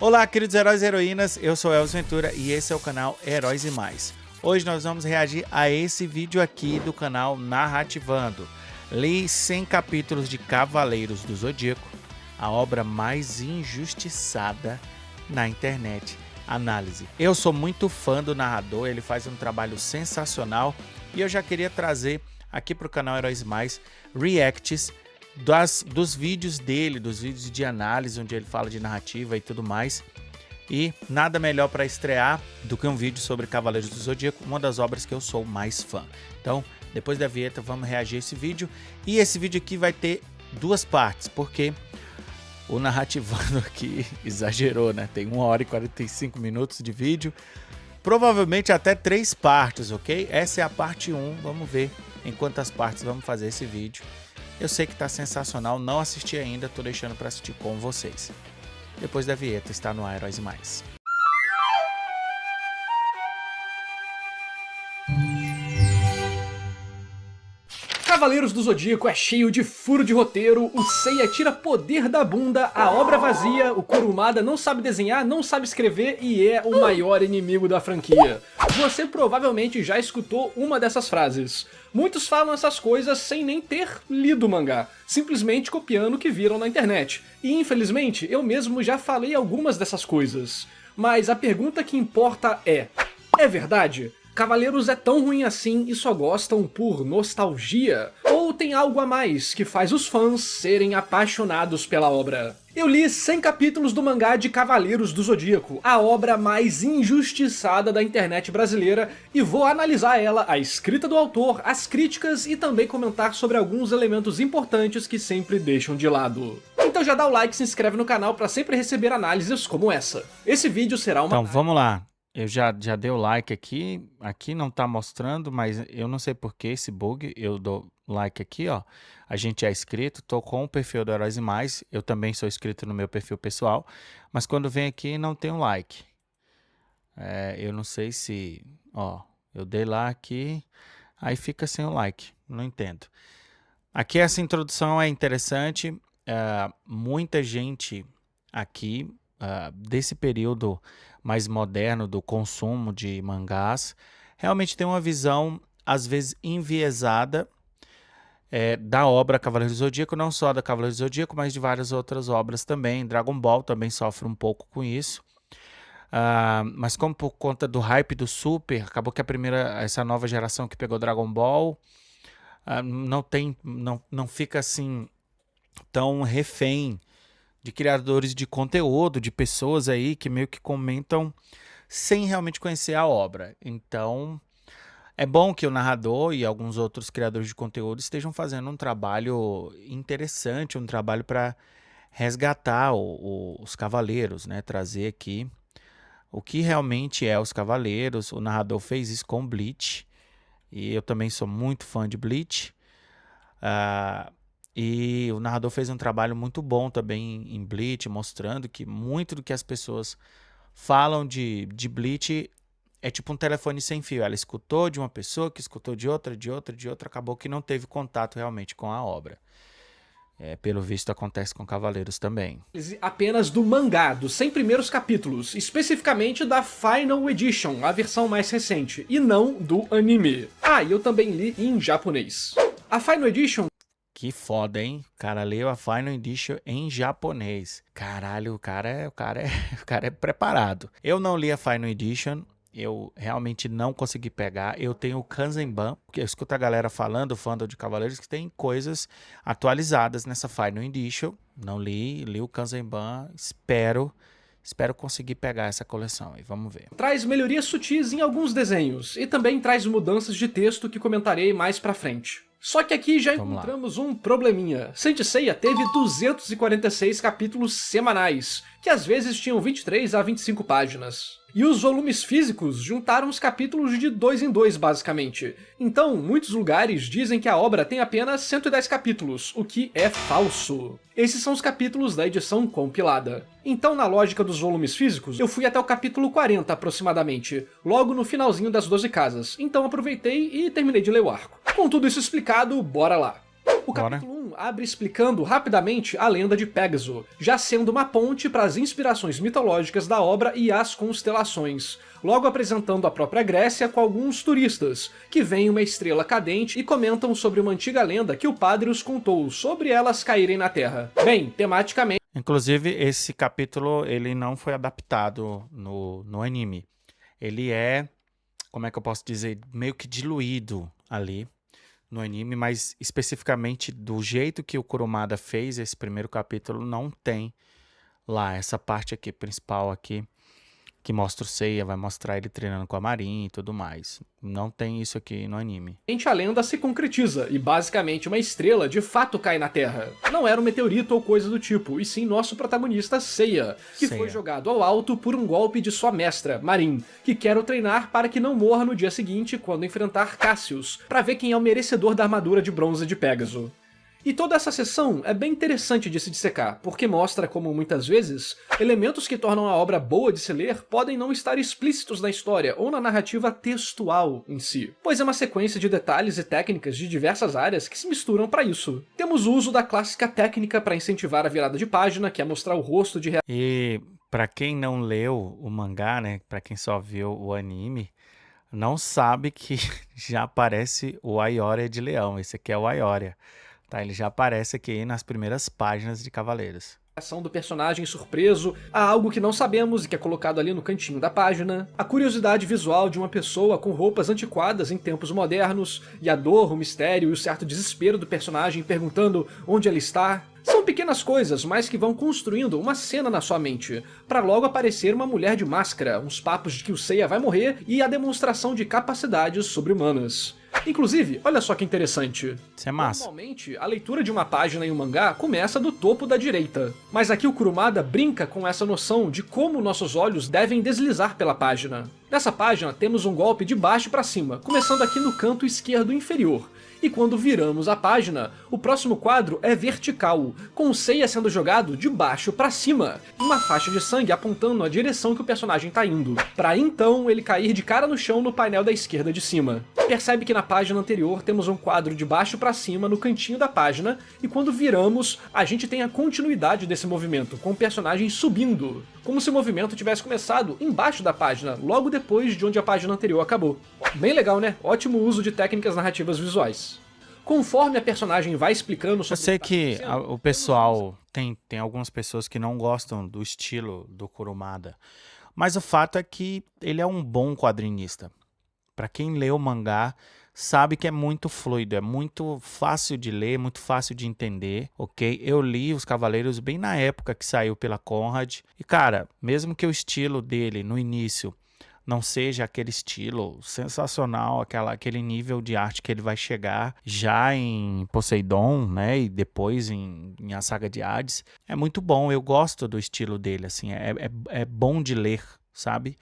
Olá, queridos heróis e heroínas, eu sou Elvis Ventura e esse é o canal Heróis e Mais. Hoje nós vamos reagir a esse vídeo aqui do canal Narrativando. Li 100 capítulos de Cavaleiros do Zodíaco, a obra mais injustiçada na internet. Análise. Eu sou muito fã do narrador, ele faz um trabalho sensacional e eu já queria trazer aqui para o canal Heróis e Mais reacts dos vídeos dele, dos vídeos de análise, onde ele fala de narrativa e tudo mais. E nada melhor para estrear do que um vídeo sobre Cavaleiros do Zodíaco, uma das obras que eu sou mais fã. Então, depois da vinheta, vamos reagir a esse vídeo. E esse vídeo aqui vai ter duas partes, porque o Narrativando aqui exagerou, né? Tem 1 hora e 45 minutos de vídeo, provavelmente até 3 partes, ok? Essa é a parte 1, vamos ver em quantas partes vamos fazer esse vídeo. Eu sei que tá sensacional, não assisti ainda, tô deixando para assistir com vocês. Depois da vinheta, está no ar Heróis e Mais. Cavaleiros do Zodíaco é cheio de furo de roteiro, o Seiya tira poder da bunda, a obra vazia, o Kurumada não sabe desenhar, não sabe escrever e é o maior inimigo da franquia. Você provavelmente já escutou uma dessas frases. Muitos falam essas coisas sem nem ter lido o mangá, simplesmente copiando o que viram na internet. E infelizmente, eu mesmo já falei algumas dessas coisas. Mas a pergunta que importa é verdade? Cavaleiros é tão ruim assim e só gostam por nostalgia? Ou tem algo a mais que faz os fãs serem apaixonados pela obra? Eu li 100 capítulos do mangá de Cavaleiros do Zodíaco, a obra mais injustiçada da internet brasileira, e vou analisar ela, a escrita do autor, as críticas e também comentar sobre alguns elementos importantes que sempre deixam de lado. Então já dá o like e se inscreve no canal para sempre receber análises como essa. Esse vídeo será uma... Então vamos lá. Eu já dei o like aqui não tá mostrando, mas eu não sei por que esse bug, eu dou like aqui, ó. A gente é inscrito, tô com o perfil do Heróis e Mais, eu também sou inscrito no meu perfil pessoal, mas quando vem aqui não tem um like. Eu não sei se, ó, eu dei lá aqui, aí fica sem o like, não entendo. Aqui essa introdução é interessante, muita gente aqui desse período mais moderno do consumo de mangás, realmente tem uma visão, às vezes, enviesada da obra Cavaleiros do Zodíaco, não só da Cavaleiros do Zodíaco, mas de várias outras obras também. Dragon Ball também sofre um pouco com isso. Mas como por conta do hype do Super, acabou que essa nova geração que pegou Dragon Ball não fica assim tão refém de criadores de conteúdo, de pessoas aí que meio que comentam sem realmente conhecer a obra. Então, é bom que o narrador e alguns outros criadores de conteúdo estejam fazendo um trabalho interessante, um trabalho para resgatar os Cavaleiros, né? Trazer aqui o que realmente é os Cavaleiros. O narrador fez isso com Bleach, e eu também sou muito fã de Bleach. E o narrador fez um trabalho muito bom também em Bleach, mostrando que muito do que as pessoas falam de Bleach é tipo um telefone sem fio. Ela escutou de uma pessoa, que escutou de outra, acabou que não teve contato realmente com a obra. Pelo visto acontece com Cavaleiros também. Apenas do mangá, dos 100 primeiros capítulos, especificamente da Final Edition, a versão mais recente, e não do anime. E eu também li em japonês. A Final Edition... Que foda, hein? O cara leu a Final Edition em japonês. Caralho, o cara é preparado. Eu não li a Final Edition, eu realmente não consegui pegar. Eu tenho o Kanzenban, porque eu escuto a galera falando, fandom de Cavaleiros, que tem coisas atualizadas nessa Final Edition. Não li o Kanzenban, espero conseguir pegar essa coleção e vamos ver. Traz melhorias sutis em alguns desenhos, e também traz mudanças de texto que comentarei mais pra frente. Só que aqui já encontramos um probleminha. Saint Seiya teve 246 capítulos semanais, que às vezes tinham 23 a 25 páginas. E os volumes físicos juntaram os capítulos de 2 em 2, basicamente. Então, muitos lugares dizem que a obra tem apenas 110 capítulos, o que é falso. Esses são os capítulos da edição compilada. Então, na lógica dos volumes físicos, eu fui até o capítulo 40, aproximadamente, logo no finalzinho das 12 casas. Então aproveitei e terminei de ler o arco. Com tudo isso explicado, bora lá! O Bora. capítulo 1 abre explicando rapidamente a lenda de Pégaso, já sendo uma ponte para as inspirações mitológicas da obra e as constelações, logo apresentando a própria Grécia com alguns turistas, que veem uma estrela cadente e comentam sobre uma antiga lenda que o padre os contou sobre elas caírem na Terra. Bem, tematicamente... Inclusive, esse capítulo ele não foi adaptado no anime. Ele é, como é que eu posso dizer, meio que diluído ali no anime, mas especificamente do jeito que o Kurumada fez esse primeiro capítulo, não tem lá essa parte aqui, principal aqui, que mostra o Seiya, vai mostrar ele treinando com a Marin e tudo mais. Não tem isso aqui no anime. A lenda se concretiza e basicamente uma estrela de fato cai na Terra. Não era um meteorito ou coisa do tipo, e sim nosso protagonista Seiya, que foi jogado ao alto por um golpe de sua mestra, Marin, que quer o treinar para que não morra no dia seguinte quando enfrentar Cassius, para ver quem é o merecedor da armadura de bronze de Pégaso. E toda essa sessão é bem interessante de se dissecar, porque mostra como, muitas vezes, elementos que tornam a obra boa de se ler podem não estar explícitos na história ou na narrativa textual em si, pois é uma sequência de detalhes e técnicas de diversas áreas que se misturam para isso. Temos o uso da clássica técnica para incentivar a virada de página, que é mostrar o rosto de... E para quem não leu o mangá, né, para quem só viu o anime, não sabe que já aparece o Aioria de Leão. Esse aqui é o Aioria. Tá, ele já aparece aqui nas primeiras páginas de Cavaleiros. A ação do personagem surpreso, há algo que não sabemos e que é colocado ali no cantinho da página, a curiosidade visual de uma pessoa com roupas antiquadas em tempos modernos, e a dor, o mistério e o certo desespero do personagem perguntando onde ela está. São pequenas coisas, mas que vão construindo uma cena na sua mente, para logo aparecer uma mulher de máscara, uns papos de que o Seiya vai morrer e a demonstração de capacidades sobre-humanas. Inclusive, olha só que interessante. Isso é massa. Normalmente, a leitura de uma página em um mangá começa do topo da direita, mas aqui o Kurumada brinca com essa noção de como nossos olhos devem deslizar pela página. Nessa página temos um golpe de baixo para cima, começando aqui no canto esquerdo inferior, e quando viramos a página, o próximo quadro é vertical, com o Seiya sendo jogado de baixo para cima, e uma faixa de sangue apontando a direção que o personagem está indo, para então ele cair de cara no chão no painel da esquerda de cima. Percebe que na página anterior temos um quadro de baixo para cima no cantinho da página, e quando viramos, a gente tem a continuidade desse movimento, com o personagem subindo, como se o movimento tivesse começado embaixo da página, logo depois de onde a página anterior acabou. Bem legal, né? Ótimo uso de técnicas narrativas visuais. Conforme a personagem vai explicando sobre... Eu sei que o pessoal, tem algumas pessoas que não gostam do estilo do Kurumada, mas o fato é que ele é um bom quadrinista. Para quem lê o mangá, sabe que é muito fluido, é muito fácil de ler, muito fácil de entender, ok? Eu li Os Cavaleiros bem na época que saiu pela Conrad, e cara, mesmo que o estilo dele no início não seja aquele estilo sensacional, aquele nível de arte que ele vai chegar já em Poseidon, né, e depois em A Saga de Hades, é muito bom, eu gosto do estilo dele, assim, é bom de ler, sabe?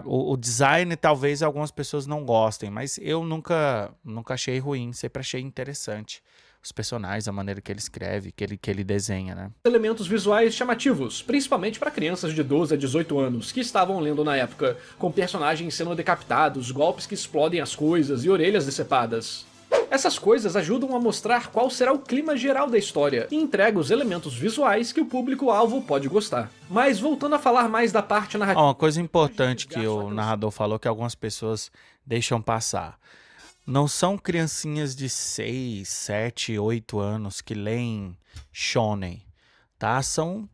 O design talvez algumas pessoas não gostem, mas eu nunca achei ruim, sempre achei interessante os personagens, a maneira que ele escreve, que ele desenha, né? Elementos visuais chamativos, principalmente para crianças de 12 a 18 anos, que estavam lendo na época, com personagens sendo decapitados, golpes que explodem as coisas e orelhas decepadas. Essas coisas ajudam a mostrar qual será o clima geral da história e entrega os elementos visuais que o público-alvo pode gostar. Mas voltando a falar mais da parte narrativa... Uma coisa importante que o narrador falou que algumas pessoas deixam passar. Não são criancinhas de 6, 7, 8 anos que leem shonen, tá? São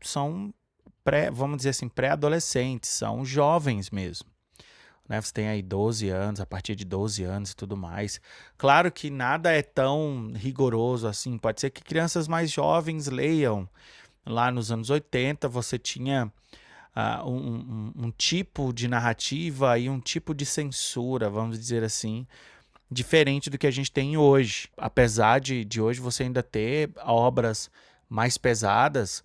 vamos dizer assim, pré-adolescentes, são jovens mesmo. Né? Você tem aí 12 anos, a partir de 12 anos e tudo mais. Claro que nada é tão rigoroso assim. Pode ser que crianças mais jovens leiam. Lá nos anos 80 você tinha um tipo de narrativa e um tipo de censura, vamos dizer assim, diferente do que a gente tem hoje. Apesar de hoje você ainda ter obras mais pesadas,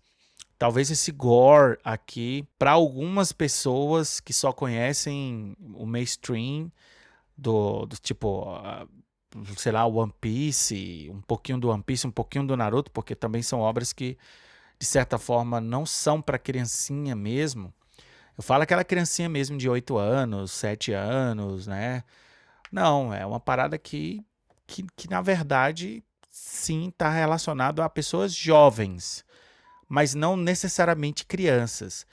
talvez esse gore aqui, para algumas pessoas que só conhecem o mainstream do tipo, sei lá, One Piece, um pouquinho do One Piece, um pouquinho do Naruto, porque também são obras que, de certa forma, não são para criancinha mesmo. Eu falo aquela criancinha mesmo de 8 anos, 7 anos, né? Não, é uma parada que na verdade, sim está relacionado a pessoas jovens, mas não necessariamente crianças,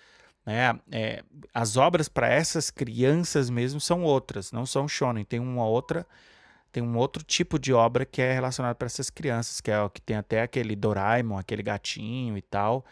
né? As obras para essas crianças mesmo são outras, não são shonen. Tem um outro tipo de obra que é relacionado para essas crianças, que é o que tem até aquele Doraemon, aquele gatinho e tal.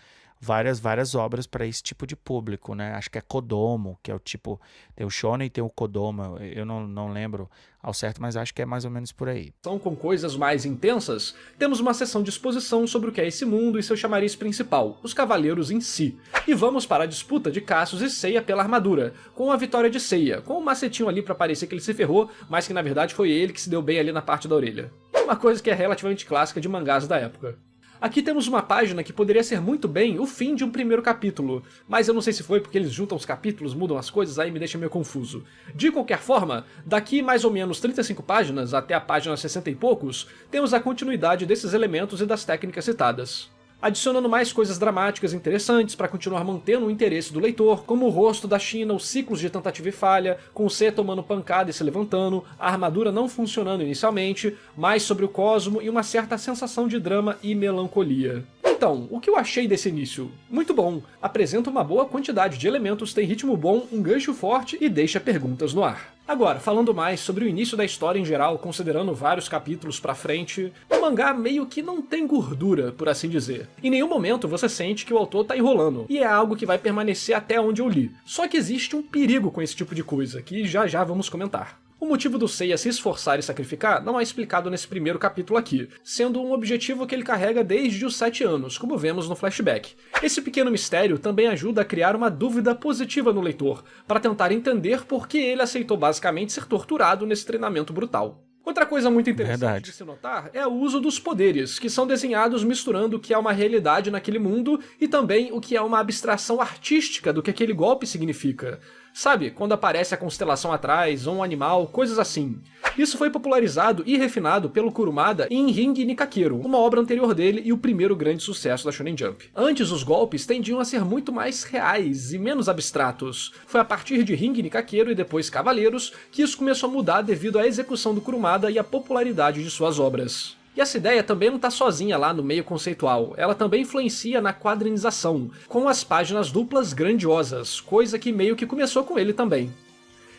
Várias obras para esse tipo de público, né? Acho que é Kodomo, que é o tipo. Tem o Shonen e tem o Kodomo. Eu não lembro ao certo, mas acho que é mais ou menos por aí. São com coisas mais intensas, temos uma sessão de exposição sobre o que é esse mundo e seu chamariz principal, os cavaleiros em si. E vamos para a disputa de Cassius e Seiya pela armadura, com a vitória de Seiya, com um macetinho ali para parecer que ele se ferrou, mas que na verdade foi ele que se deu bem ali na parte da orelha. Uma coisa que é relativamente clássica de mangás da época. Aqui temos uma página que poderia ser muito bem o fim de um primeiro capítulo, mas eu não sei se foi porque eles juntam os capítulos, mudam as coisas, aí me deixa meio confuso. De qualquer forma, daqui mais ou menos 35 páginas, até a página 60 e poucos, temos a continuidade desses elementos e das técnicas citadas, adicionando mais coisas dramáticas e interessantes para continuar mantendo o interesse do leitor, como o rosto da China, os ciclos de tentativa e falha, com o C tomando pancada e se levantando, a armadura não funcionando inicialmente, mais sobre o cosmo e uma certa sensação de drama e melancolia. Então, o que eu achei desse início? Muito bom, apresenta uma boa quantidade de elementos, tem ritmo bom, um gancho forte e deixa perguntas no ar. Agora, falando mais sobre o início da história em geral, considerando vários capítulos pra frente, o mangá meio que não tem gordura, por assim dizer. Em nenhum momento você sente que o autor tá enrolando, e é algo que vai permanecer até onde eu li. Só que existe um perigo com esse tipo de coisa, que já vamos comentar. O motivo do Seiya se esforçar e sacrificar não é explicado nesse primeiro capítulo aqui, sendo um objetivo que ele carrega desde os 7 anos, como vemos no flashback. Esse pequeno mistério também ajuda a criar uma dúvida positiva no leitor, para tentar entender por que ele aceitou basicamente ser torturado nesse treinamento brutal. Outra coisa muito interessante de se notar é o uso dos poderes, que são desenhados misturando o que é uma realidade naquele mundo e também o que é uma abstração artística do que aquele golpe significa. Sabe, quando aparece a constelação atrás, ou um animal, coisas assim. Isso foi popularizado e refinado pelo Kurumada em Ring Nikakero, uma obra anterior dele e o primeiro grande sucesso da Shonen Jump. Antes, os golpes tendiam a ser muito mais reais e menos abstratos. Foi a partir de Ring Nikakero e depois Cavaleiros que isso começou a mudar devido à execução do Kurumada e à popularidade de suas obras. E essa ideia também não está sozinha lá no meio conceitual, ela também influencia na quadrinização, com as páginas duplas grandiosas, coisa que meio que começou com ele também.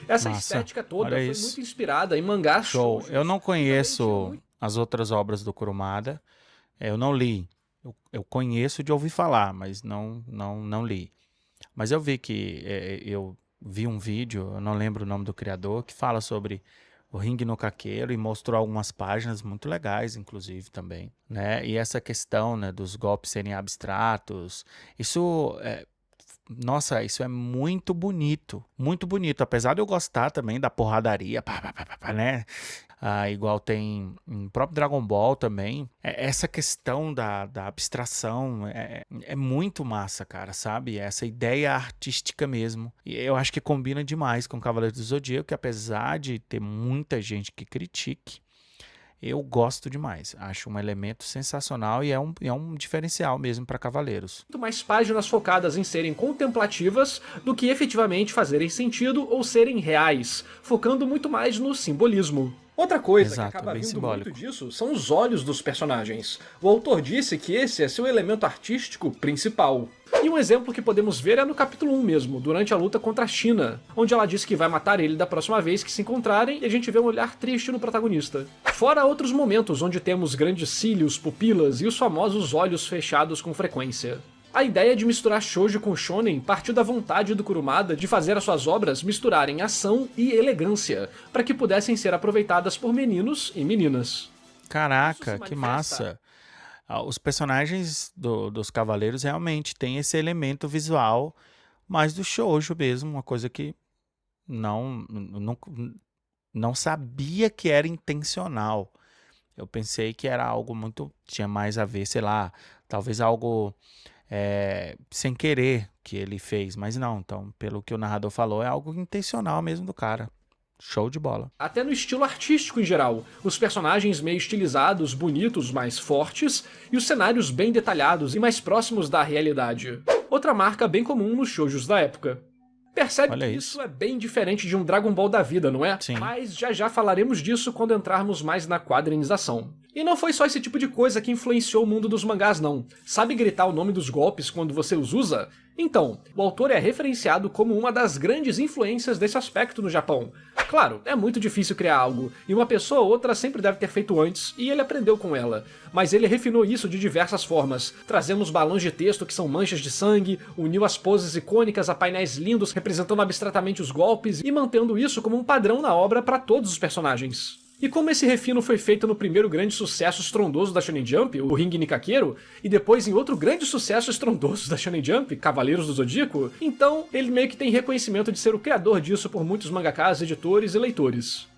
Essa estética toda foi muito inspirada em mangás shoujos. Eu não conheço as outras obras do Kurumada, eu não li, eu conheço de ouvir falar, mas não li. Mas eu vi que, eu vi um vídeo, eu não lembro o nome do criador, que fala sobre o Ring no Kakeiro e mostrou algumas páginas muito legais, inclusive, também, né? E essa questão, né, dos golpes serem abstratos, isso nossa, isso é muito bonito, apesar de eu gostar também da porradaria, né? Igual tem no próprio Dragon Ball também, essa questão da abstração é muito massa, cara, sabe? Essa ideia artística mesmo. E eu acho que combina demais com Cavaleiros do Zodíaco, que apesar de ter muita gente que critique, eu gosto demais, acho um elemento sensacional e é um diferencial mesmo para Cavaleiros. Muito mais páginas focadas em serem contemplativas do que efetivamente fazerem sentido ou serem reais, focando muito mais no simbolismo. Outra coisa que acaba vindo muito disso são os olhos dos personagens. O autor disse que esse é seu elemento artístico principal. E um exemplo que podemos ver é no capítulo 1 mesmo, durante a luta contra a China, onde ela disse que vai matar ele da próxima vez que se encontrarem e a gente vê um olhar triste no protagonista. Fora outros momentos onde temos grandes cílios, pupilas e os famosos olhos fechados com frequência. A ideia de misturar shoujo com shonen partiu da vontade do Kurumada de fazer as suas obras misturarem ação e elegância, para que pudessem ser aproveitadas por meninos e meninas. Caraca, que massa! Os personagens dos Cavaleiros realmente têm esse elemento visual mais do shoujo mesmo, uma coisa que não sabia que era intencional. Eu pensei que era algo tinha mais a ver, sei lá, talvez algo sem querer que ele fez, mas não. Então, pelo que o narrador falou, é algo intencional mesmo do cara. Show de bola. Até no estilo artístico em geral, os personagens meio estilizados, bonitos, mais fortes, e os cenários bem detalhados e mais próximos da realidade. Outra marca bem comum nos shoujos da época. Percebe que isso é bem diferente de um Dragon Ball da vida, não é? Sim. Mas já falaremos disso quando entrarmos mais na quadrinização. E não foi só esse tipo de coisa que influenciou o mundo dos mangás não. Sabe gritar o nome dos golpes quando você os usa? Então, o autor é referenciado como uma das grandes influências desse aspecto no Japão. Claro, é muito difícil criar algo, e uma pessoa ou outra sempre deve ter feito antes, e ele aprendeu com ela. Mas ele refinou isso de diversas formas, trazendo os balões de texto que são manchas de sangue, uniu as poses icônicas a painéis lindos representando abstratamente os golpes, e mantendo isso como um padrão na obra para todos os personagens. E como esse refino foi feito no primeiro grande sucesso estrondoso da Shonen Jump, o Ring Nikakero, e depois em outro grande sucesso estrondoso da Shonen Jump, Cavaleiros do Zodíaco, então ele meio que tem reconhecimento de ser o criador disso por muitos mangakas, editores e leitores.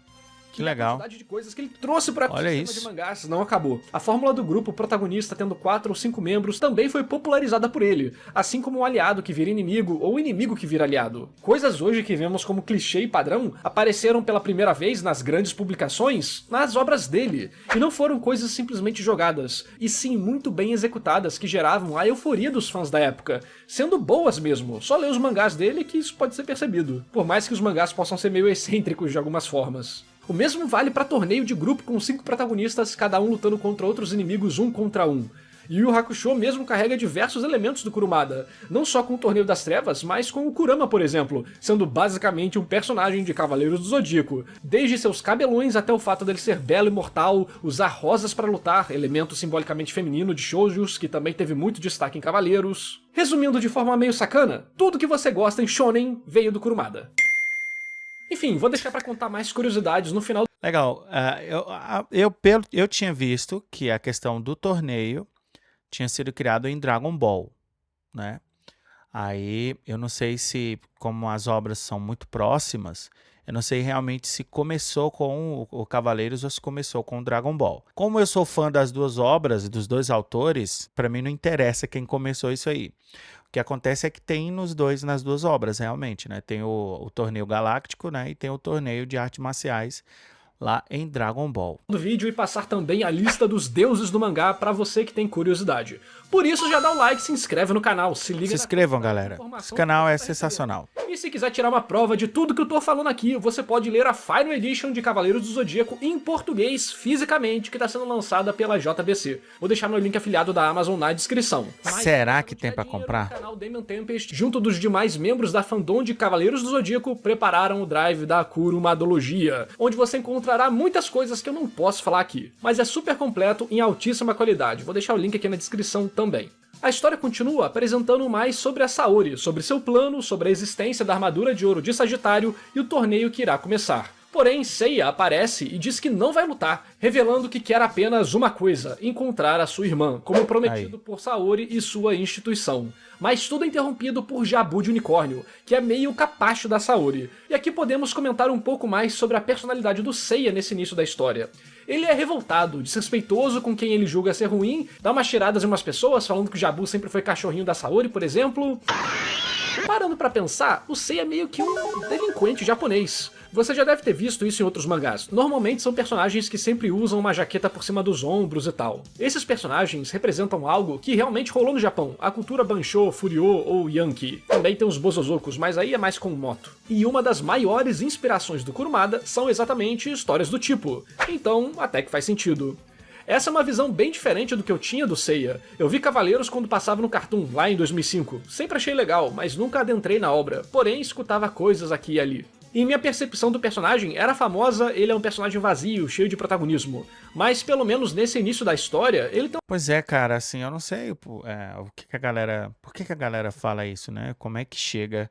Que legal. A quantidade de coisas que ele trouxe para o sistema isso. de mangás não acabou. A fórmula do grupo protagonista tendo 4 ou 5 membros também foi popularizada por ele, assim como um aliado que vira inimigo ou inimigo que vira aliado. Coisas hoje que vemos como clichê e padrão apareceram pela primeira vez nas grandes publicações, nas obras dele, e não foram coisas simplesmente jogadas, e sim muito bem executadas que geravam a euforia dos fãs da época, sendo boas mesmo, só ler os mangás dele que isso pode ser percebido, por mais que os mangás possam ser meio excêntricos de algumas formas. O mesmo vale para torneio de grupo com 5 protagonistas, cada um lutando contra outros inimigos 1 contra 1. Yu Yu Hakusho mesmo carrega diversos elementos do Kurumada, não só com o Torneio das Trevas, mas com o Kurama, por exemplo, sendo basicamente um personagem de Cavaleiros do Zodíaco, desde seus cabelões até o fato dele ser belo e mortal, usar rosas para lutar, elemento simbolicamente feminino de shoujos, que também teve muito destaque em Cavaleiros. Resumindo de forma meio sacana, tudo que você gosta em shonen veio do Kurumada. Enfim, vou deixar pra contar mais curiosidades no final. Legal. Eu tinha visto que a questão do torneio tinha sido criado em Dragon Ball, né? Aí eu não sei se, como as obras são muito próximas, eu não sei realmente se começou com o Cavaleiros ou se começou com o Dragon Ball. Como eu sou fã das duas obras, dos dois autores, para mim não interessa quem começou isso aí. O que acontece é que tem nas duas obras, realmente, né? Tem o torneio galáctico, né? E tem o torneio de artes marciais lá em Dragon Ball. Do vídeo e passar também a lista dos deuses do mangá para você que tem curiosidade. Por isso já dá o like, se inscreve no canal, se liga. Se inscrevam, galera. Esse canal é sensacional. E se quiser tirar uma prova de tudo que eu tô falando aqui, você pode ler a Final Edition de Cavaleiros do Zodíaco em português, fisicamente, que está sendo lançada pela JBC. Vou deixar no link afiliado da Amazon na descrição. Será que tem para comprar? O canal Damon Tempest, junto dos demais membros da fandom de Cavaleiros do Zodíaco, prepararam o drive da Kurumadologia, onde você encontrará muitas coisas que eu não posso falar aqui, mas é super completo em altíssima qualidade. Vou deixar o link aqui na descrição também. A história continua apresentando mais sobre a Saori, sobre seu plano, sobre a existência da armadura de ouro de Sagitário e o torneio que irá começar. Porém, Seiya aparece e diz que não vai lutar, revelando que quer apenas uma coisa, encontrar a sua irmã, como prometido por Saori e sua instituição. Mas tudo é interrompido por Jabu de Unicórnio, que é meio capacho da Saori. E aqui podemos comentar um pouco mais sobre a personalidade do Seiya nesse início da história. Ele é revoltado, desrespeitoso com quem ele julga ser ruim, dá umas tiradas em umas pessoas, falando que o Jabu sempre foi cachorrinho da Saori, por exemplo. Parando pra pensar, o Seiya é meio que um delinquente japonês. Você já deve ter visto isso em outros mangás. Normalmente são personagens que sempre usam uma jaqueta por cima dos ombros e tal. Esses personagens representam algo que realmente rolou no Japão, a cultura Banshō, Furyo ou Yankee. Também tem os Bozozokos, mas aí é mais com moto. E uma das maiores inspirações do Kurumada são exatamente histórias do tipo. Então, até que faz sentido. Essa é uma visão bem diferente do que eu tinha do Seiya. Eu vi Cavaleiros quando passava no Cartoon, lá em 2005. Sempre achei legal, mas nunca adentrei na obra, porém escutava coisas aqui e ali. E minha percepção do personagem era famosa, ele é um personagem vazio, cheio de protagonismo. Mas pelo menos nesse início da história, ele tem... Pois é, cara, assim, eu não sei o que a galera... Por que a galera fala isso, né? Como é que chega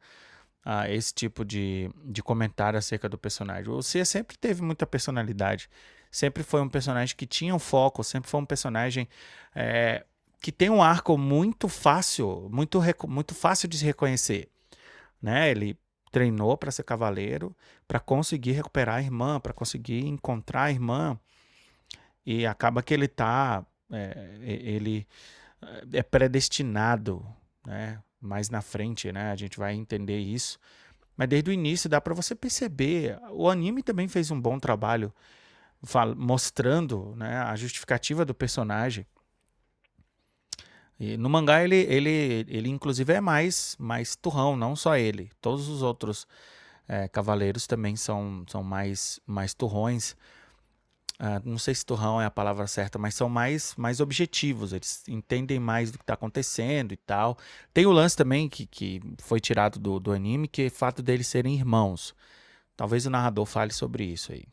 a esse tipo de comentário acerca do personagem? O Seiya sempre teve muita personalidade. Sempre foi um personagem que tinha um foco, sempre foi um personagem que tem um arco muito fácil, muito fácil de se reconhecer, né? Ele treinou para ser cavaleiro, para conseguir recuperar a irmã, para conseguir encontrar a irmã, e acaba que ele é predestinado, né? Mais na frente, né? A gente vai entender isso, mas desde o início dá para você perceber. O anime também fez um bom trabalho mostrando, né, a justificativa do personagem. E no mangá ele inclusive é mais turrão, não só ele. Todos os outros cavaleiros também são mais turrões. não sei se turrão é a palavra certa, mas são mais objetivos, eles entendem mais do que está acontecendo e tal. Tem o lance também que foi tirado do anime, que é o fato deles serem irmãos. Talvez o narrador fale sobre isso aí.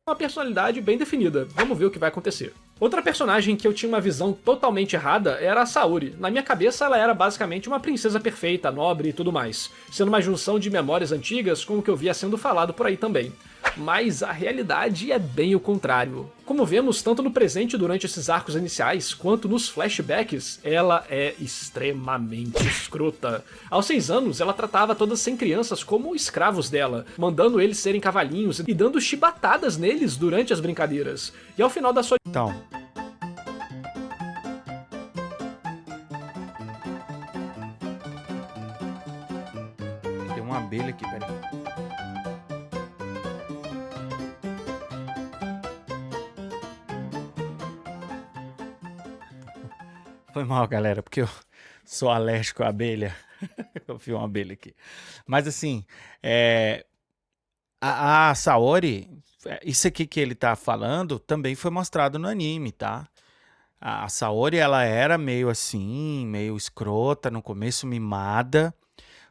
Uma personalidade bem definida. Vamos ver o que vai acontecer. Outra personagem que eu tinha uma visão totalmente errada era a Saori. Na minha cabeça ela era basicamente uma princesa perfeita, nobre e tudo mais, sendo uma junção de memórias antigas com o que eu via sendo falado por aí também. Mas a realidade é bem o contrário. Como vemos tanto no presente durante esses arcos iniciais, quanto nos flashbacks, ela é extremamente escrota. Aos 6 anos, ela tratava todas as 100 crianças como escravos dela, mandando eles serem cavalinhos e dando chibatadas neles durante as brincadeiras. E ao final da sua... Então, tem uma abelha aqui, peraí. Foi mal, galera, porque eu sou alérgico à abelha. Eu vi uma abelha aqui. Mas assim, a Saori, isso aqui que ele tá falando, também foi mostrado no anime, tá? A Saori, ela era meio assim, meio escrota, no começo mimada.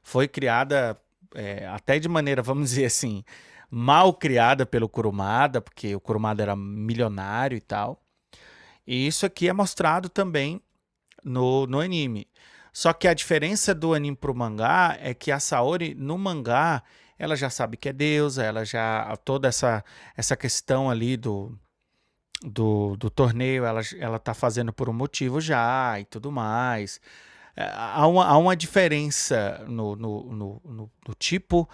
Foi criada até de maneira, vamos dizer assim, mal criada pelo Kurumada, porque o Kurumada era milionário e tal. E isso aqui é mostrado também no anime. Só que a diferença do anime pro mangá é que a Saori, no mangá, ela já sabe que é deusa, ela já. Toda essa questão ali do torneio, ela tá fazendo por um motivo já e tudo mais. Há uma diferença no tipo,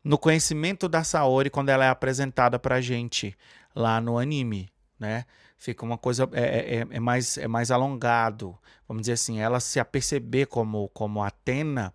no conhecimento da Saori quando ela é apresentada pra gente lá no anime, né? Fica uma coisa, é mais alongado, vamos dizer assim, ela se aperceber como Athena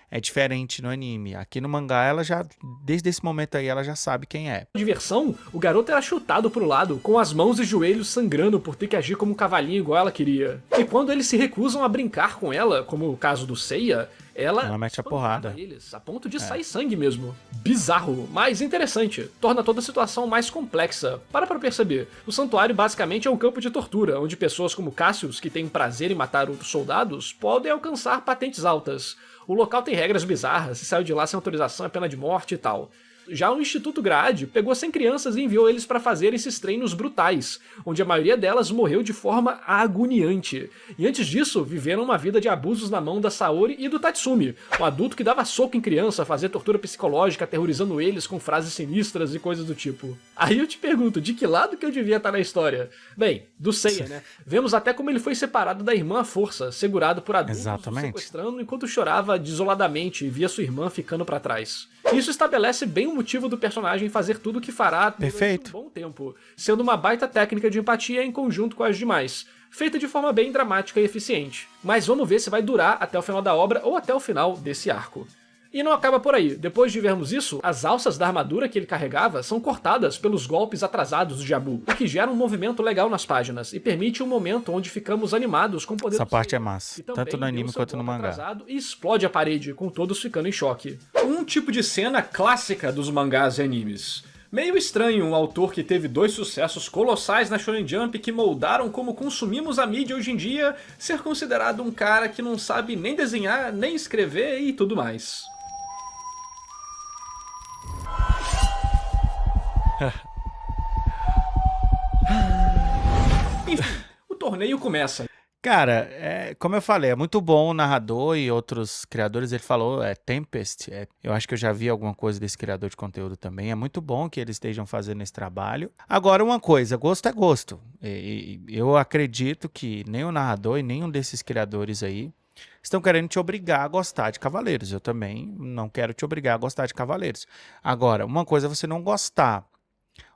é diferente no anime. Aqui no mangá, ela já, desde esse momento aí, ela já sabe quem é. diversão, o garoto era chutado pro lado, com as mãos e joelhos sangrando por ter que agir como um cavalinho igual ela queria. E quando eles se recusam a brincar com ela, como o caso do Seiya, ela mete a porrada. Eles, a ponto de sair sangue mesmo. Bizarro, mas interessante. Torna toda a situação mais complexa. Para pra perceber. O santuário basicamente é um campo de tortura, onde pessoas como Cassius, que têm prazer em matar outros soldados, podem alcançar patentes altas. O local tem regras bizarras, se saiu de lá sem autorização é pena de morte e tal. Já o Instituto Grade pegou 100 crianças e enviou eles para fazerem esses treinos brutais, onde a maioria delas morreu de forma agoniante. E antes disso, viveram uma vida de abusos na mão da Saori e do Tatsumi, um adulto que dava soco em criança, fazia tortura psicológica, aterrorizando eles com frases sinistras e coisas do tipo. Aí eu te pergunto, de que lado que eu devia estar na história? Bem, do Seiya, né? Vemos até como ele foi separado da irmã à força, segurado por adultos, sequestrando enquanto chorava desoladamente e via sua irmã ficando para trás. Isso estabelece bem o motivo do personagem fazer tudo o que fará durante um bom tempo, sendo uma baita técnica de empatia em conjunto com as demais, feita de forma bem dramática e eficiente. Mas vamos ver se vai durar até o final da obra ou até o final desse arco. E não acaba por aí. Depois de vermos isso, as alças da armadura que ele carregava são cortadas pelos golpes atrasados do Jabu, o que gera um movimento legal nas páginas e permite um momento onde ficamos animados com o poder. Essa parte é massa, tanto no anime quanto no mangá. E explode a parede, com todos ficando em choque. Um tipo de cena clássica dos mangás e animes. Meio estranho um autor que teve 2 sucessos colossais na Shonen Jump que moldaram como consumimos a mídia hoje em dia ser considerado um cara que não sabe nem desenhar, nem escrever e tudo mais. Enfim, o torneio começa. Cara, como eu falei, é muito bom o narrador e outros criadores. Ele falou, Tempest. Eu acho que eu já vi alguma coisa desse criador de conteúdo também. É muito bom que eles estejam fazendo esse trabalho. Agora, uma coisa, gosto é gosto. Eu acredito que nem o narrador e nenhum desses criadores aí estão querendo te obrigar a gostar de Cavaleiros. Eu também não quero te obrigar a gostar de Cavaleiros. Agora, uma coisa é você não gostar.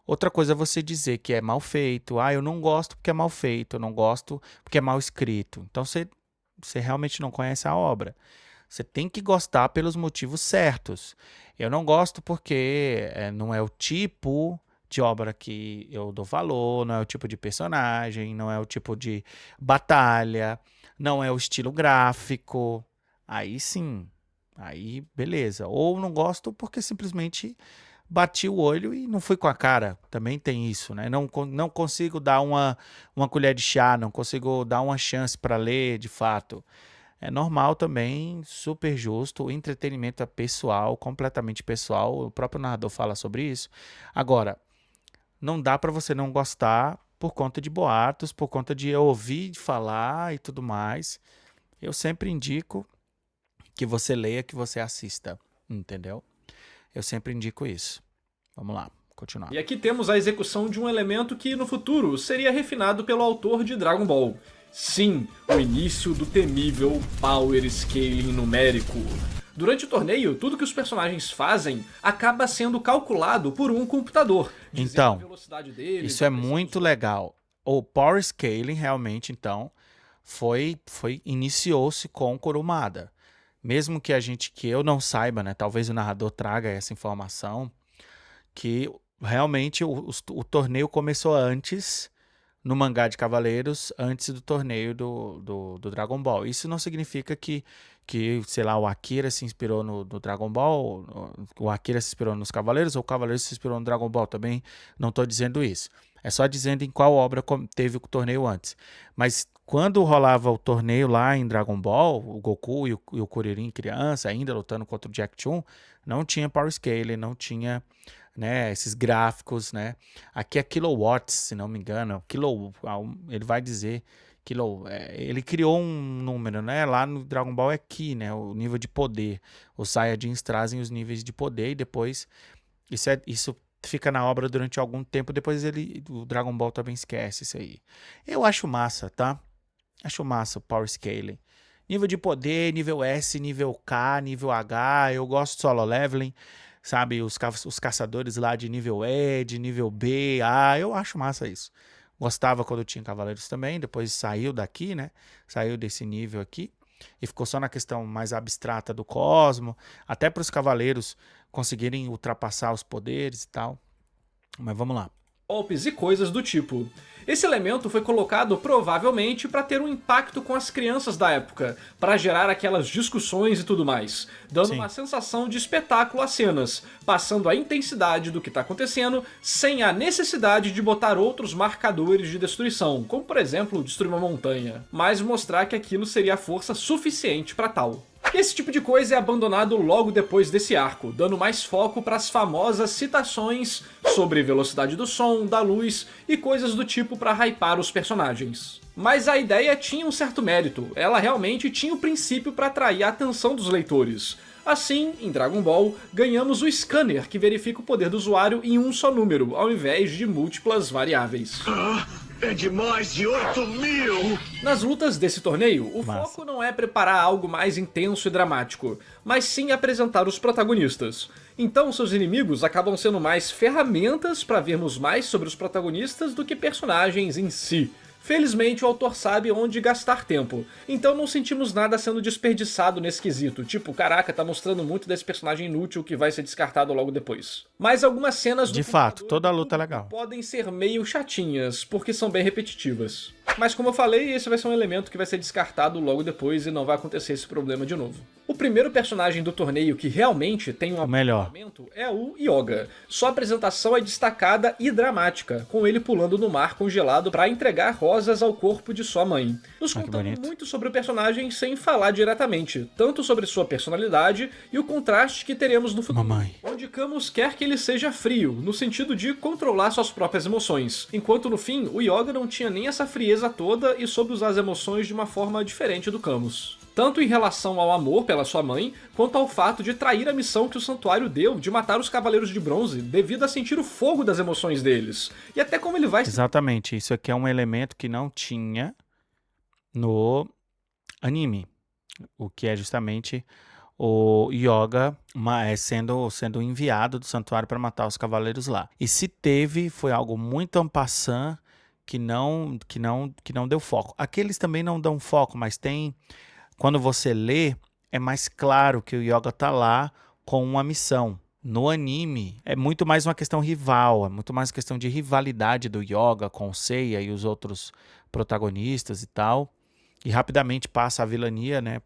Outra coisa é você dizer que é mal feito. Eu não gosto porque é mal feito. Eu não gosto porque é mal escrito. Então você realmente não conhece a obra. Você tem que gostar pelos motivos certos. Eu não gosto porque não é o tipo de obra que eu dou valor, não é o tipo de personagem, não é o tipo de batalha, não é o estilo gráfico. Aí sim, aí beleza. Ou não gosto porque simplesmente bati o olho e não fui com a cara. Também tem isso, né? Não consigo dar uma colher de chá, não consigo dar uma chance para ler de fato. É normal também, super justo. O entretenimento é pessoal, completamente pessoal. O próprio narrador fala sobre isso. Agora, não dá para você não gostar por conta de boatos, por conta de ouvir falar e tudo mais. Eu sempre indico que você leia, que você assista, entendeu? Eu sempre indico isso. Vamos lá, continuar. E aqui temos a execução de um elemento que no futuro seria refinado pelo autor de Dragon Ball. Sim, o início do temível Power Scaling numérico. Durante o torneio, tudo que os personagens fazem acaba sendo calculado por um computador. Então, a velocidade deles, isso é muito legal. O Power Scaling realmente, então, iniciou-se com Kurumada. Mesmo que eu não saiba, né? Talvez o narrador traga essa informação, que realmente o torneio começou antes, no mangá de Cavaleiros, antes do torneio do Dragon Ball. Isso não significa que, sei lá, o Akira se inspirou no Dragon Ball, o Akira se inspirou nos Cavaleiros, ou o Cavaleiros se inspirou no Dragon Ball. Também não estou dizendo isso. É só dizendo em qual obra teve o torneio antes. Mas quando rolava o torneio lá em Dragon Ball, o Goku e o Kuririn criança, ainda lutando contra o Jack Chun, não tinha Power Scaling, não tinha, né, esses gráficos, né? Aqui é kilowatts, se não me engano. Ele vai dizer ele criou um número, né? Lá no Dragon Ball é Ki, né? O nível de poder. Os Saiyajins trazem os níveis de poder e depois isso fica na obra durante algum tempo. Depois o Dragon Ball também esquece isso aí. Eu acho massa, tá? Acho massa o Power Scaling. Nível de poder, nível S, nível K, nível H. Eu gosto de solo leveling. Sabe, os caçadores lá de nível E, de nível B, A, eu acho massa isso. Gostava quando tinha Cavaleiros também, depois saiu daqui, né? Saiu desse nível aqui e ficou só na questão mais abstrata do cosmo, até para os Cavaleiros conseguirem ultrapassar os poderes e tal. Mas vamos lá. Golpes e coisas do tipo. Esse elemento foi colocado provavelmente para ter um impacto com as crianças da época, para gerar aquelas discussões e tudo mais, dando uma sensação de espetáculo às cenas, passando a intensidade do que está acontecendo sem a necessidade de botar outros marcadores de destruição, como por exemplo destruir uma montanha, mas mostrar que aquilo seria a força suficiente para tal. E esse tipo de coisa é abandonado logo depois desse arco, dando mais foco para as famosas citações sobre velocidade do som, da luz e coisas do tipo para hypar os personagens. Mas a ideia tinha um certo mérito, ela realmente tinha o princípio para atrair a atenção dos leitores. Assim, em Dragon Ball, ganhamos o scanner que verifica o poder do usuário em um só número, ao invés de múltiplas variáveis. É de mais de 8.000! Nas lutas desse torneio, o foco não é preparar algo mais intenso e dramático, mas sim apresentar os protagonistas. Então seus inimigos acabam sendo mais ferramentas para vermos mais sobre os protagonistas do que personagens em si. Felizmente o autor sabe onde gastar tempo, então não sentimos nada sendo desperdiçado nesse quesito, tipo, caraca, tá mostrando muito desse personagem inútil que vai ser descartado logo depois. Mas algumas cenas do de fato, toda a luta é legal. Podem ser meio chatinhas, porque são bem repetitivas. Mas como eu falei, esse vai ser um elemento que vai ser descartado logo depois e não vai acontecer esse problema de novo. O primeiro personagem do torneio que realmente tem um aprofundamento é o Yoga. Sua apresentação é destacada e dramática, com ele pulando no mar congelado para entregar rosas ao corpo de sua mãe. Nos contando muito sobre o personagem sem falar diretamente, tanto sobre sua personalidade e o contraste que teremos no futuro. Onde Camus quer que ele seja frio, no sentido de controlar suas próprias emoções, enquanto no fim o Yoga não tinha nem essa frieza toda e soube usar as emoções de uma forma diferente do Camus. Tanto em relação ao amor pela sua mãe, quanto ao fato de trair a missão que o santuário deu de matar os Cavaleiros de Bronze devido a sentir o fogo das emoções deles. E até como ele vai... Exatamente, isso aqui é um elemento que não tinha no anime, o que é justamente o Yoga sendo enviado do santuário para matar os cavaleiros lá. E se teve, foi algo muito en passant que não deu foco. Aqueles também não dão foco, mas tem... Quando você lê, é mais claro que o Yoga tá lá com uma missão. No anime, é muito mais uma questão rival, é muito mais uma questão de rivalidade do Yoga com o Seiya e os outros protagonistas e tal. E rapidamente passa a vilania, né?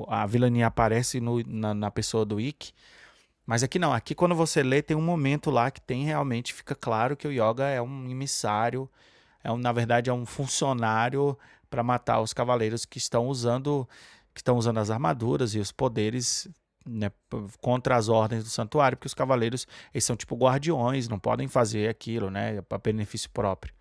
A vilania aparece na pessoa do Ikki. Mas aqui não, aqui quando você lê tem um momento lá que tem realmente, fica claro que o Yoga é um emissário, na verdade é um funcionário para matar os cavaleiros que estão usando as armaduras e os poderes, né, contra as ordens do santuário, porque os cavaleiros, eles são tipo guardiões, não podem fazer aquilo, né, para benefício próprio.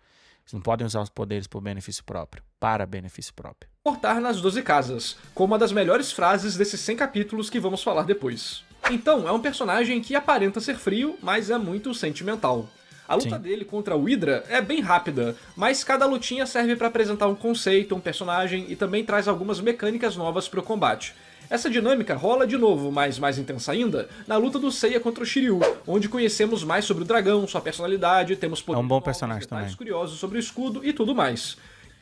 Eles não podem usar os poderes por benefício próprio, para benefício próprio. Cortar nas 12 casas, com uma das melhores frases desses 100 capítulos que vamos falar depois. Então, é um personagem que aparenta ser frio, mas é muito sentimental. A luta dele contra o Hydra é bem rápida, mas cada lutinha serve para apresentar um conceito, um personagem e também traz algumas mecânicas novas para o combate. Essa dinâmica rola de novo, mas mais intensa ainda, na luta do Seiya contra o Shiryu, onde conhecemos mais sobre o dragão, sua personalidade, temos poderes um bom personagem detalhes também. curiosos sobre o escudo e tudo mais.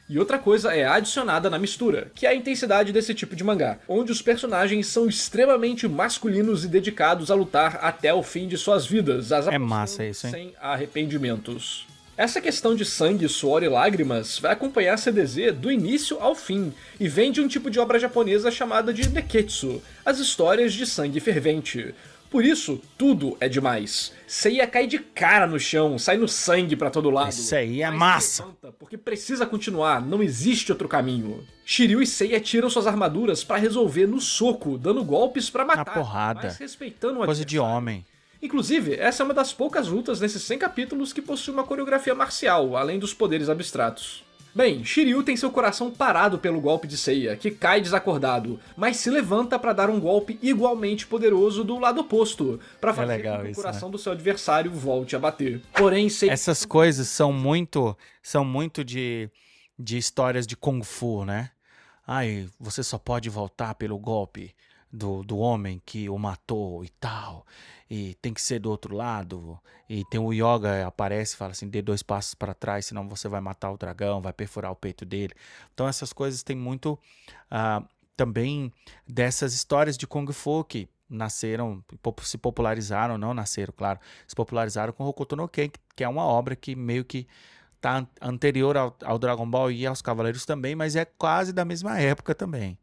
E outra coisa é adicionada na mistura, que é a intensidade desse tipo de mangá, onde os personagens são extremamente masculinos e dedicados a lutar até o fim de suas vidas, É massa isso, hein? sem arrependimentos. Essa questão de sangue, suor e lágrimas vai acompanhar a CDZ do início ao fim, e vem de um tipo de obra japonesa chamada de Neketsu, as histórias de sangue fervente. Por isso, tudo é demais. Seiya cai de cara no chão, sai no sangue pra todo lado. Isso aí é Mas massa. levanta, porque precisa continuar, não existe outro caminho. Shiryu e Seiya tiram suas armaduras pra resolver no soco, dando golpes pra matar, Na porrada. mas respeitando o Coisa de adversário. homem. Inclusive, essa é uma das poucas lutas nesses 100 capítulos que possui uma coreografia marcial, além dos poderes abstratos. Bem, Shiryu tem seu coração parado pelo golpe de Seiya, que cai desacordado, mas se levanta para dar um golpe igualmente poderoso do lado oposto, para fazer com que o coração do seu adversário volte a bater. Porém, Seiya... Essas coisas são muito de histórias de Kung Fu, né? Ai, você só pode voltar pelo golpe do homem que o matou e tal, e tem que ser do outro lado, e tem o Yoga aparece e fala assim, dê 2 passos para trás, senão você vai matar o dragão, vai perfurar o peito dele. Então essas coisas tem muito também dessas histórias de Kung Fu que nasceram, se popularizaram, não nasceram, claro, se popularizaram com Hokuto no Ken, que é uma obra que meio que tá anterior ao Dragon Ball e aos Cavaleiros também, mas é quase da mesma época também.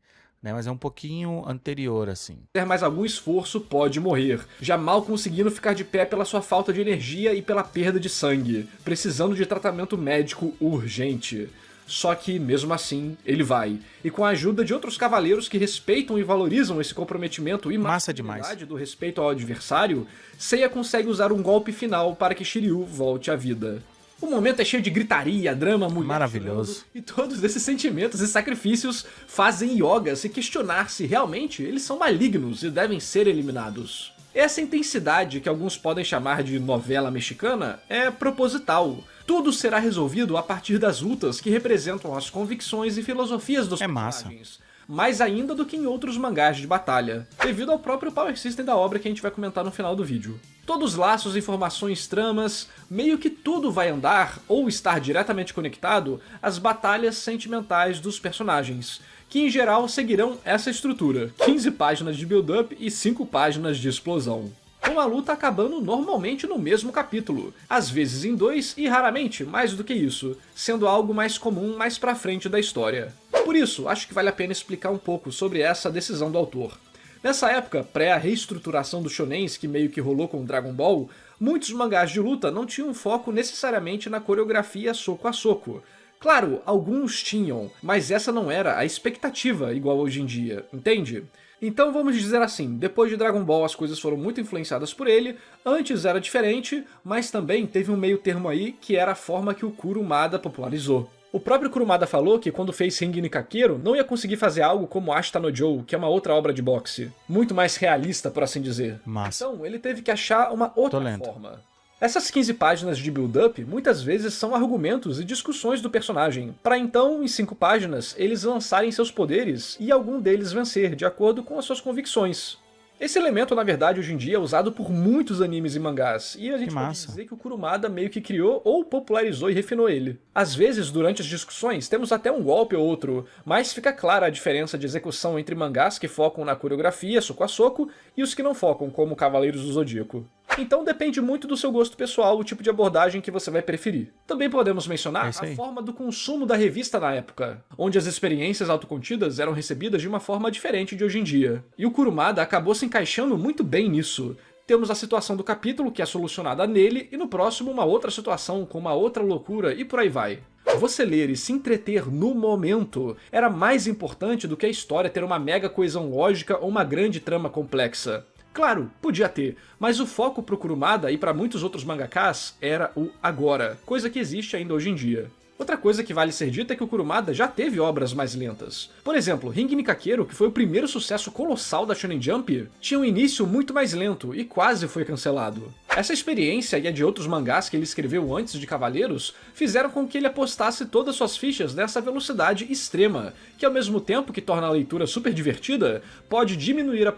Né, mas é um pouquinho anterior, assim. ter mais algum esforço pode morrer, já mal conseguindo ficar de pé pela sua falta de energia e pela perda de sangue, precisando de tratamento médico urgente. Só que, mesmo assim, ele vai. E com a ajuda de outros cavaleiros que respeitam e valorizam esse comprometimento e masculinidade do respeito ao adversário, Seiya consegue usar um golpe final para que Shiryu volte à vida. O momento é cheio de gritaria, drama, mulher maravilhoso. chorando, e todos esses sentimentos e sacrifícios fazem Yoga se questionar se realmente eles são malignos e devem ser eliminados. Essa intensidade, que alguns podem chamar de novela mexicana, é proposital. Tudo será resolvido a partir das lutas que representam as convicções e filosofias dos personagens. Mais ainda do que em outros mangás de batalha, devido ao próprio power system da obra que a gente vai comentar no final do vídeo. Todos os laços, informações, tramas, meio que tudo vai andar, ou estar diretamente conectado, às batalhas sentimentais dos personagens, que em geral seguirão essa estrutura, 15 páginas de build-up e 5 páginas de explosão. Com a luta acabando normalmente no mesmo capítulo, às vezes em 2 e raramente mais do que isso, sendo algo mais comum mais pra frente da história. Por isso, acho que vale a pena explicar um pouco sobre essa decisão do autor. Nessa época, pré a reestruturação dos shonens que meio que rolou com Dragon Ball, muitos mangás de luta não tinham foco necessariamente na coreografia soco a soco. Claro, alguns tinham, mas essa não era a expectativa igual hoje em dia, entende? Então vamos dizer assim, depois de Dragon Ball as coisas foram muito influenciadas por ele, antes era diferente, mas também teve um meio termo aí que era a forma que o Kurumada popularizou. O próprio Kurumada falou que quando fez Rengi Kakeru não ia conseguir fazer algo como Ashita no Joe, que é uma outra obra de boxe, muito mais realista, por assim dizer. Massa. Então ele teve que achar uma outra forma. Essas 15 páginas de build-up muitas vezes são argumentos e discussões do personagem, para então, em 5 páginas, eles lançarem seus poderes e algum deles vencer, de acordo com as suas convicções. Esse elemento, na verdade, hoje em dia é usado por muitos animes e mangás, e a gente pode dizer que o Kurumada meio que criou ou popularizou e refinou ele. Às vezes, durante as discussões, temos até um golpe ou outro, mas fica clara a diferença de execução entre mangás que focam na coreografia, soco a soco, e os que não focam, como Cavaleiros do Zodíaco. Então depende muito do seu gosto pessoal o tipo de abordagem que você vai preferir. Também podemos mencionar a forma do consumo da revista na época, onde as experiências autocontidas eram recebidas de uma forma diferente de hoje em dia. E o Kurumada acabou se encaixando muito bem nisso. temos a situação do capítulo, que é solucionada nele, e no próximo uma outra situação com uma outra loucura, e por aí vai. Você ler e se entreter no momento era mais importante do que a história ter uma mega coesão lógica ou uma grande trama complexa. Claro, podia ter, mas o foco pro Kurumada e para muitos outros mangakás era o agora, coisa que existe ainda hoje em dia. Outra coisa que vale ser dita é que o Kurumada já teve obras mais lentas. Por exemplo, Ring Nikakero, que foi o primeiro sucesso colossal da Shonen Jump, tinha um início muito mais lento e quase foi cancelado. Essa experiência e a de outros mangás que ele escreveu antes de Cavaleiros fizeram com que ele apostasse todas suas fichas nessa velocidade extrema, que ao mesmo tempo que torna a leitura super divertida, pode diminuir a...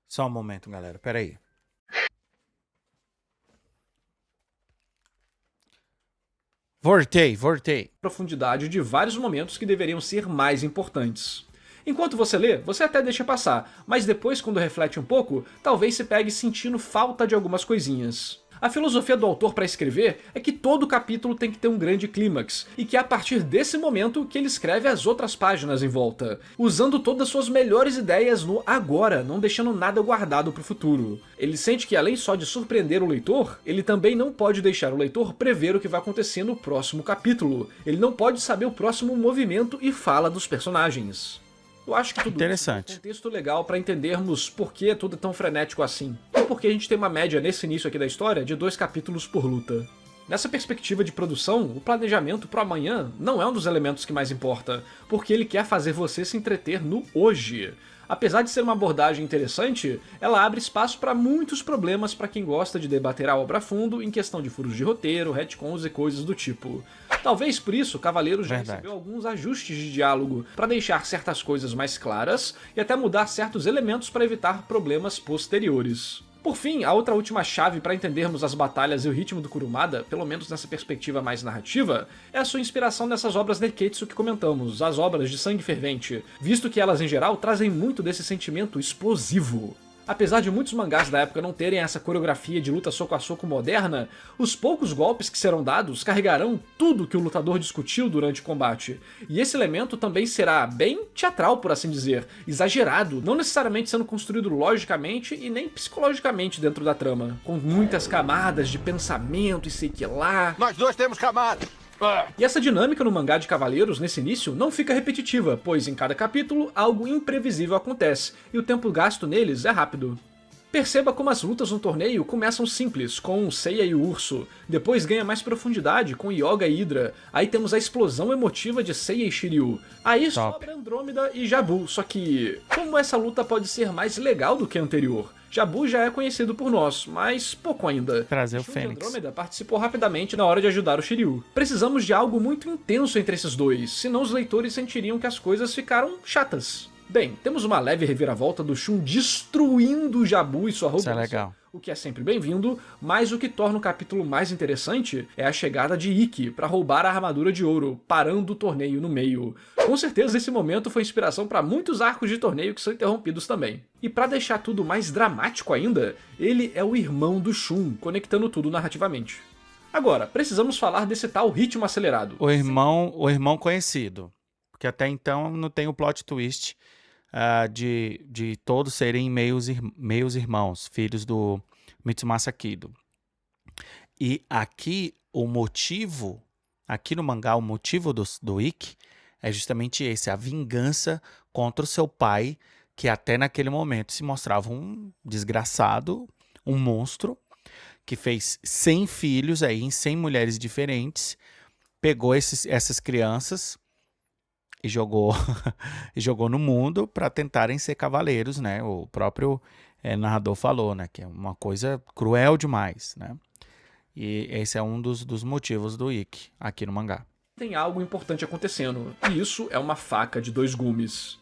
Só um momento, galera, peraí. Voltei. Profundidade de vários momentos que deveriam ser mais importantes. Enquanto você lê, você até deixa passar, mas depois, quando reflete um pouco, talvez se pegue sentindo falta de algumas coisinhas. A filosofia do autor para escrever é que todo capítulo tem que ter um grande clímax, e que é a partir desse momento que ele escreve as outras páginas em volta, usando todas suas melhores ideias no agora, não deixando nada guardado para o futuro. Ele sente que além só de surpreender o leitor, ele também não pode deixar o leitor prever o que vai acontecer no próximo capítulo. Ele não pode saber o próximo movimento e fala dos personagens. Eu acho que tudo isso é um contexto legal para entendermos por que tudo é tão frenético assim. E porque a gente tem uma média nesse início aqui da história de 2 capítulos por luta. Nessa perspectiva de produção, o planejamento pro amanhã não é um dos elementos que mais importa, porque ele quer fazer você se entreter no hoje. Apesar de ser uma abordagem interessante, ela abre espaço para muitos problemas para quem gosta de debater a obra a fundo em questão de furos de roteiro, retcons e coisas do tipo. Talvez por isso Cavaleiros já recebeu alguns ajustes de diálogo para deixar certas coisas mais claras e até mudar certos elementos para evitar problemas posteriores. Por fim, a outra última chave para entendermos as batalhas e o ritmo do Kurumada, pelo menos nessa perspectiva mais narrativa, é a sua inspiração nessas obras Nekketsu que comentamos, as obras de sangue fervente, visto que elas em geral trazem muito desse sentimento explosivo. Apesar de muitos mangás da época não terem essa coreografia de luta soco a soco moderna, os poucos golpes que serão dados carregarão tudo que o lutador discutiu durante o combate. E esse elemento também será bem teatral, por assim dizer, exagerado, não necessariamente sendo construído logicamente e nem psicologicamente dentro da trama, com muitas camadas de pensamento e sei que lá. Nós dois temos camadas! E essa dinâmica no mangá de Cavaleiros, nesse início, não fica repetitiva, pois em cada capítulo algo imprevisível acontece, e o tempo gasto neles é rápido. Perceba como as lutas no torneio começam simples, com o Seiya e o Urso, depois ganha mais profundidade com Yoga e Hydra, aí temos a explosão emotiva de Seiya e Shiryu, aí sobra Andrômeda e Jabu, só que como essa luta pode ser mais legal do que a anterior? Jabu já é conhecido por nós, mas pouco ainda. Trazer o Shun Fênix. de Andrômeda participou rapidamente na hora de ajudar o Shiryu. Precisamos de algo muito intenso entre esses dois, senão os leitores sentiriam que as coisas ficaram chatas. Bem, temos uma leve reviravolta do Shun destruindo o Jabu e sua arrogância, legal. o que é sempre bem-vindo, mas o que torna o capítulo mais interessante é a chegada de Ikki para roubar a armadura de ouro, parando o torneio no meio. Com certeza esse momento foi inspiração para muitos arcos de torneio que são interrompidos também. E para deixar tudo mais dramático ainda, ele é o irmão do Shun, conectando tudo narrativamente. Agora, precisamos falar desse tal ritmo acelerado. O irmão conhecido, porque até então não tem o plot twist de todos serem meios irmãos, filhos do Mitsumasa Kido. E aqui o motivo, aqui no mangá, o motivo do Ikki é justamente esse, a vingança contra o seu pai, que até naquele momento se mostrava um desgraçado, um monstro, que fez 100 filhos aí, em 100 mulheres diferentes, pegou essas crianças e jogou no mundo para tentarem ser cavaleiros, né? O próprio narrador falou, né? Que é uma coisa cruel demais, né? E esse é um dos motivos do Ikki aqui no mangá. Tem algo importante acontecendo, e isso é uma faca de 2 gumes.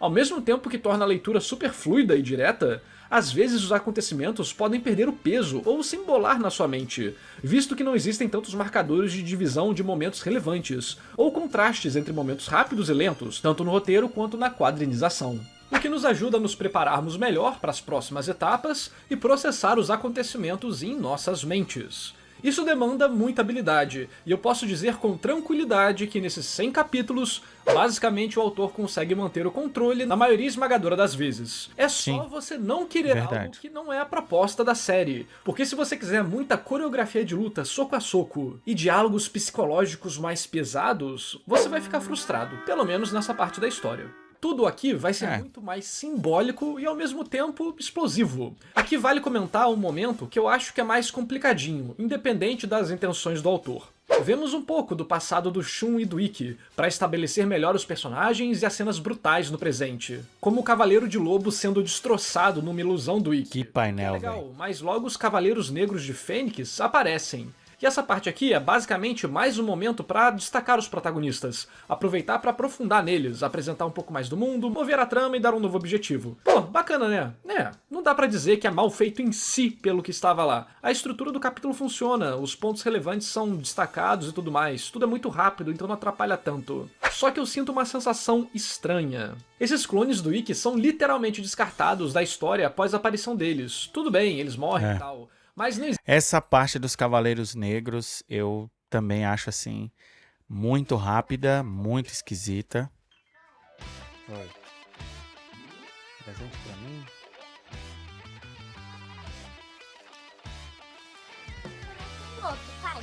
Ao mesmo tempo que torna a leitura super fluida e direta, às vezes os acontecimentos podem perder o peso ou se embolar na sua mente, visto que não existem tantos marcadores de divisão de momentos relevantes, ou contrastes entre momentos rápidos e lentos, tanto no roteiro quanto na quadrinização. O que nos ajuda a nos prepararmos melhor para as próximas etapas e processar os acontecimentos em nossas mentes. Isso demanda muita habilidade, e eu posso dizer com tranquilidade que nesses 100 capítulos, basicamente o autor consegue manter o controle na maioria esmagadora das vezes. É só Sim, você não querer algo verdade. que não é a proposta da série, porque se você quiser muita coreografia de luta soco a soco e diálogos psicológicos mais pesados, você vai ficar frustrado, pelo menos nessa parte da história. Tudo aqui vai ser É. muito mais simbólico e ao mesmo tempo explosivo. Aqui vale comentar um momento que eu acho que é mais complicadinho, independente das intenções do autor. Vemos um pouco do passado do Shun e do Ikki, para estabelecer melhor os personagens e as cenas brutais no presente. Como o Cavaleiro de Lobo sendo destroçado numa ilusão do Ikki. Que painel, É legal, velho. mas logo os Cavaleiros Negros de Fênix aparecem. E essa parte aqui é basicamente mais um momento para destacar os protagonistas, aproveitar para aprofundar neles, apresentar um pouco mais do mundo, mover a trama e dar um novo objetivo. Pô, bacana, né? Não dá pra dizer que é mal feito em si pelo que estava lá. A estrutura do capítulo funciona, os pontos relevantes são destacados e tudo mais, tudo é muito rápido, então não atrapalha tanto. Só que eu sinto uma sensação estranha. Esses clones do Ikki são literalmente descartados da história após a aparição deles. Tudo bem, eles morrem e tal, mas não Essa parte dos Cavaleiros Negros eu também acho assim muito rápida, muito esquisita. Oi. Presente pra mim? Outro, pai.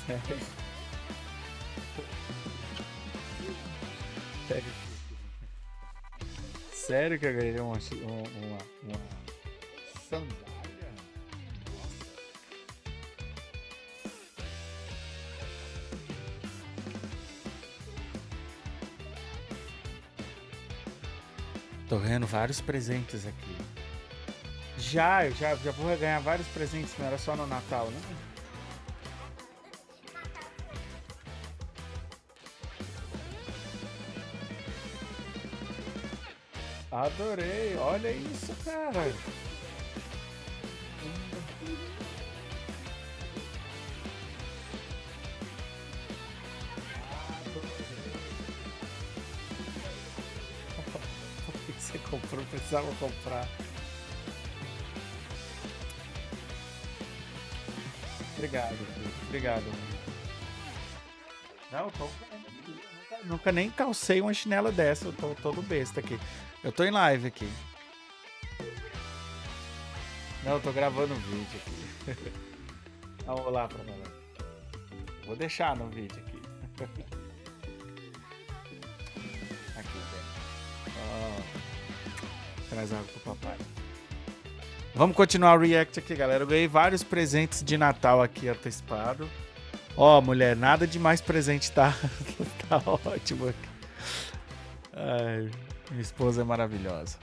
Sério? Sério? Sério que eu ganhei uma sandália? Tô ganhando vários presentes aqui. Eu já vou ganhar vários presentes, não era só no Natal, né? Adorei, olha isso, cara. O que você comprou? Precisava comprar. Obrigado, filho. Obrigado. Não, eu tô vendo aqui. Nunca nem calcei uma chinela dessa. Eu tô todo besta aqui. Eu tô em live aqui. Não, eu tô gravando um vídeo aqui. Vamos lá pra galera. Vou deixar no vídeo aqui. Aqui, velho. Traz água pro papai. Vamos continuar o react aqui, galera. Eu ganhei vários presentes de Natal aqui antecipado. Ó, mulher, nada de mais presente, tá? Tá ótimo aqui. Ai, minha esposa é maravilhosa.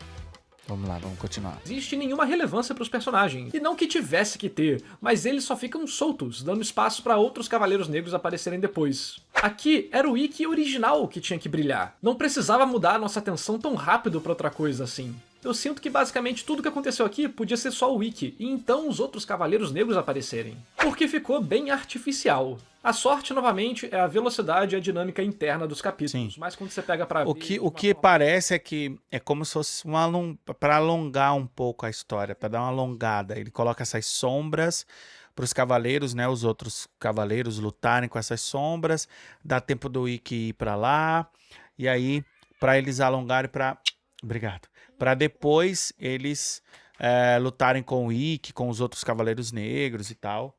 Vamos lá, vamos continuar. existe nenhuma relevância para os personagens. E não que tivesse que ter, mas eles só ficam soltos, dando espaço para outros Cavaleiros Negros aparecerem depois. Aqui era o Ikki original que tinha que brilhar. Não precisava mudar a nossa atenção tão rápido para outra coisa assim. Eu sinto que basicamente tudo que aconteceu aqui podia ser só o Ikki, e então os outros Cavaleiros Negros aparecerem. Porque ficou bem artificial. A sorte, novamente, é a velocidade e a dinâmica interna dos capítulos. Sim. Mas quando você pega pra ver... O que parece é que é como se fosse para alongar um pouco a história, para dar uma alongada. Ele coloca essas sombras para os cavaleiros, né, os outros cavaleiros lutarem com essas sombras, dá tempo do Ikki ir para lá, e aí para eles alongarem obrigado, para depois eles lutarem com o Ikki, com os outros cavaleiros negros e tal.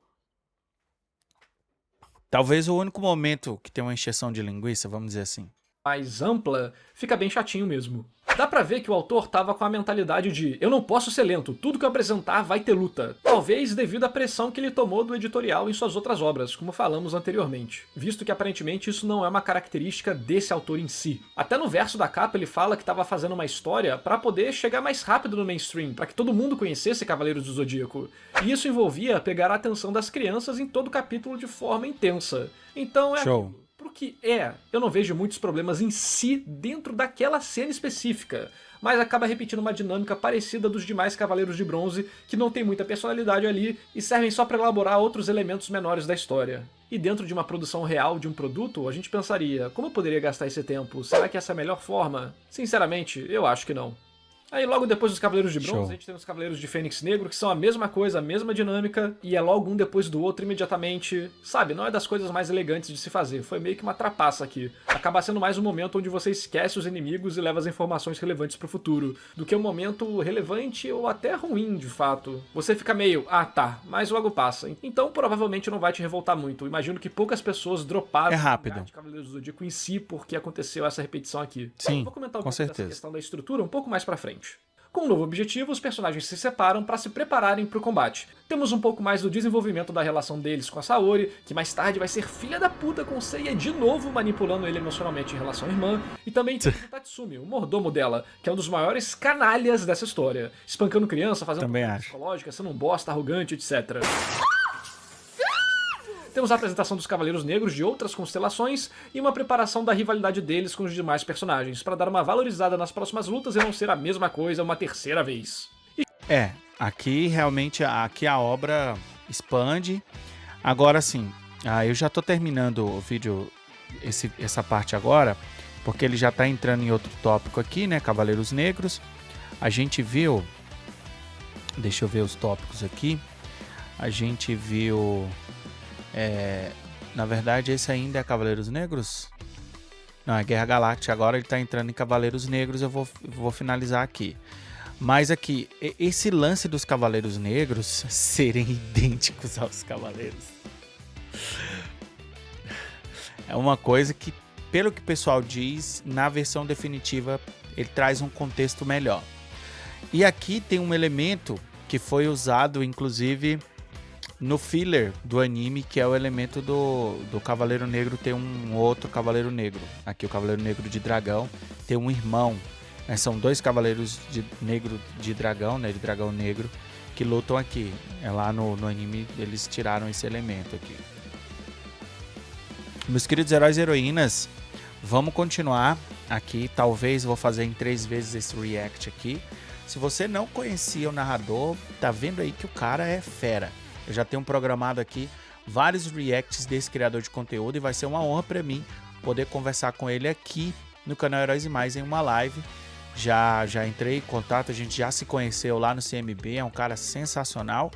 Talvez o único momento que tem uma encheção de linguiça, vamos dizer assim. mais ampla, fica bem chatinho mesmo. Dá pra ver que o autor tava com a mentalidade de eu não posso ser lento, tudo que eu apresentar vai ter luta. Talvez devido à pressão que ele tomou do editorial em suas outras obras, como falamos anteriormente. Visto que aparentemente isso não é uma característica desse autor em si. Até no verso da capa ele fala que tava fazendo uma história pra poder chegar mais rápido no mainstream, pra que todo mundo conhecesse Cavaleiros do Zodíaco. E isso envolvia pegar a atenção das crianças em todo o capítulo de forma intensa. Então é... Show. Pro que eu não vejo muitos problemas em si dentro daquela cena específica, mas acaba repetindo uma dinâmica parecida dos demais Cavaleiros de Bronze, que não tem muita personalidade ali e servem só para elaborar outros elementos menores da história. E dentro de uma produção real de um produto, a gente pensaria, como eu poderia gastar esse tempo? Será que essa é a melhor forma? Sinceramente, eu acho que não. Aí logo depois dos Cavaleiros de Bronze, a gente tem os Cavaleiros de Fênix Negro, que são a mesma coisa, a mesma dinâmica, e é logo um depois do outro imediatamente. Sabe, não é das coisas mais elegantes de se fazer, foi meio que uma trapaça aqui. Acaba sendo mais um momento onde você esquece os inimigos e leva as informações relevantes pro futuro, do que um momento relevante ou até ruim, de fato. Você fica meio, ah tá, mas logo passa. Então provavelmente não vai te revoltar muito. Imagino que poucas pessoas droparam rápido. de Cavaleiros do Zodíaco em si porque aconteceu essa repetição aqui. Sim, vou comentar um com pouco certeza. dessa questão da estrutura um pouco mais pra frente. Com um novo objetivo, os personagens se separam para se prepararem para o combate. Temos um pouco mais do desenvolvimento da relação deles com a Saori, que mais tarde vai ser filha da puta com o Seiya de novo, manipulando ele emocionalmente em relação à irmã, e também temos o Tatsumi, o mordomo dela, que é um dos maiores canalhas dessa história, espancando criança, fazendo Também coisa acho. psicológica, sendo um bosta, arrogante, etc. Temos a apresentação dos Cavaleiros Negros de outras constelações e uma preparação da rivalidade deles com os demais personagens, para dar uma valorizada nas próximas lutas e não ser a mesma coisa uma terceira vez. Aqui realmente aqui a obra expande. Agora sim, eu já tô terminando o vídeo, essa parte agora, porque ele já tá entrando em outro tópico aqui, né? Cavaleiros Negros. A gente viu, deixa eu ver os tópicos aqui. A gente viu, na verdade esse ainda é Cavaleiros Negros? Não, é Guerra Galáctica. Agora ele tá entrando em Cavaleiros Negros, eu vou finalizar aqui. Mas aqui, esse lance dos Cavaleiros Negros serem idênticos aos Cavaleiros é uma coisa que, pelo que o pessoal diz, na versão definitiva ele traz um contexto melhor. E aqui tem um elemento que foi usado, inclusive, no filler do anime, que é o elemento do Cavaleiro Negro ter um outro Cavaleiro Negro. Aqui o Cavaleiro Negro de Dragão tem um irmão. São dois Cavaleiros de Negro de Dragão, né, de Dragão Negro, que lutam aqui. Lá no anime eles tiraram esse elemento aqui. Meus queridos heróis e heroínas, vamos continuar aqui. Talvez vou fazer em 3 vezes esse react aqui. Se você não conhecia o narrador, tá vendo aí que o cara é fera. Eu já tenho programado aqui vários reacts desse criador de conteúdo e vai ser uma honra para mim poder conversar com ele aqui no canal Heróis e Mais em uma live. Já entrei em contato, a gente já se conheceu lá no CMB, é um cara sensacional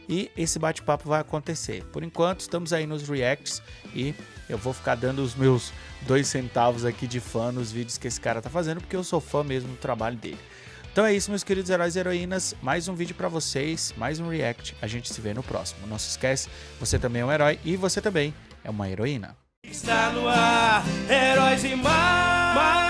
e esse bate-papo vai acontecer. Por enquanto estamos aí nos reacts e eu vou ficar dando os meus 2 centavos aqui de fã nos vídeos que esse cara tá fazendo, porque eu sou fã mesmo do trabalho dele. Então é isso, meus queridos heróis e heroínas, mais um vídeo pra vocês, mais um react, a gente se vê no próximo. Não se esquece, você também é um herói e você também é uma heroína. Está no ar, Heróis e Mais.